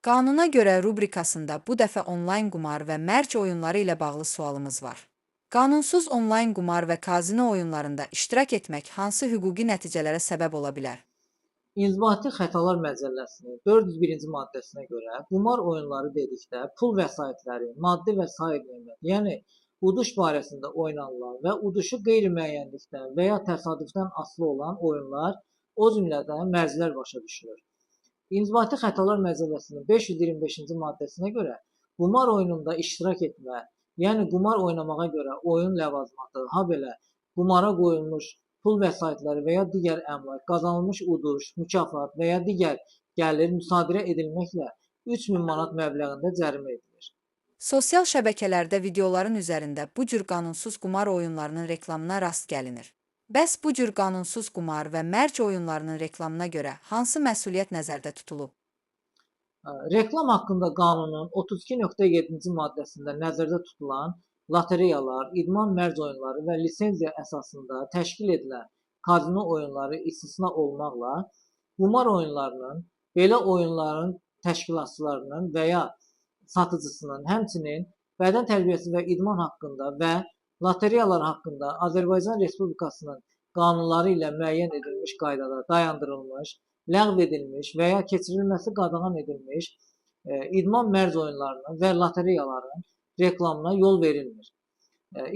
Qanuna görə rubrikasında bu dəfə onlayn qumar və mərc oyunları ilə bağlı sualımız var. Qanunsuz onlayn qumar və kazino oyunlarında iştirak etmək hansı hüquqi nəticələrə səbəb ola bilər? İnzibati Xətalar Məcəlləsinin 401-ci maddəsinə görə qumar oyunları dedikdə pul vəsaitləri, maddi və sair qiymət, yəni uduş barəsində oynanılan və uduşu qeyri-müəyyənlikdən və ya təsadüfdən asılı olan oyunlar, o cümlədən mərclər başa düşülür. İnzibati Xətalar Məcəlləsinin 525-ci maddəsinə görə qumar oyununda iştirak etmə, yəni qumar oynamağa görə oyun ləvazimatı, habelə qumara qoyulmuş pul vəsaitləri və ya digər əmlak, qazanılmış uduş, mükafat və ya digər gəlir müsadirə edilməklə 3000 manat məbləğində cərimə edilir. Sosial şəbəkələrdə videoların üzərində bu cür qanunsuz qumar oyunlarının reklamına rast gəlinir. Bəs bu cür qanunsuz qumar və mərc oyunlarının reklamına görə hansı məsuliyyət nəzərdə tutulub? Reklam haqqında qanunun 32.7-ci maddəsində nəzərdə tutulan lotereyalar, idman mərc oyunları və lisenziya əsasında təşkil edilən kazino oyunları istisna olmaqla qumar oyunlarının, belə oyunların təşkilatçılarının və ya satıcısının, həmçinin bədən tərbiyəsi və idman haqqında və lotereyalar haqqında Azərbaycan Respublikasının qanunları ilə müəyyən edilmiş qaydada dayandırılmış, ləğv edilmiş və ya keçirilməsi qadağan edilmiş idman mərc oyunlarının və lotereyaların reklamına yol verilmir.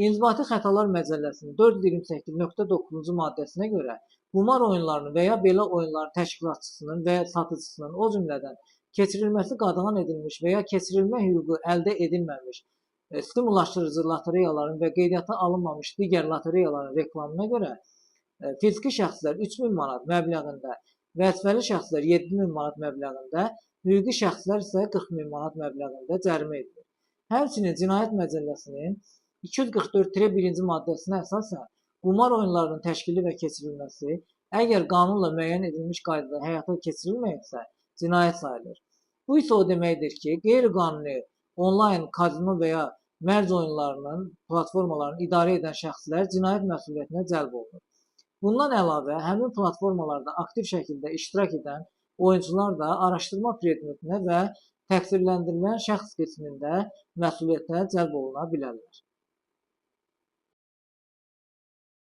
İnzibati Xətalar Məcəlləsinin 428.9-cu maddəsinə görə qumar oyunlarının və ya belə oyunların təşkilatçısının və ya satıcısının, o cümlədən keçirilməsi qadağan edilmiş və ya keçirilmə hüququ əldə edilməmiş stimullaşdırıcı lotereyaların və qeydiyyata alınmamış digər lotereyaların reklamına görə fiziki şəxslər 3000 manat məbləğində, vəzifəli şəxslər 7000 manat məbləğində, hüquqi şəxslər isə 40000 manat məbləğində cərimə edilir. Həmçinin Cinayət Məcəlləsinin 244-1-ci maddəsinə əsasən qumar oyunlarının təşkili və keçirilməsi əgər qanunla müəyyən edilmiş qaydada həyata keçirilməyibsə, cinayət sayılır. Bu isə o deməkdir ki, qeyri-qanuni onlayn kazino və ya mərc oyunlarının platformalarını idarə edən şəxslər cinayət məsuliyyətinə cəlb olunur. Bundan əlavə, həmin platformalarda aktiv şəkildə iştirak edən oyunçular da araşdırma predmetinə və təqsirləndirilən şəxs qismində məsuliyyətə cəlb oluna bilərlər.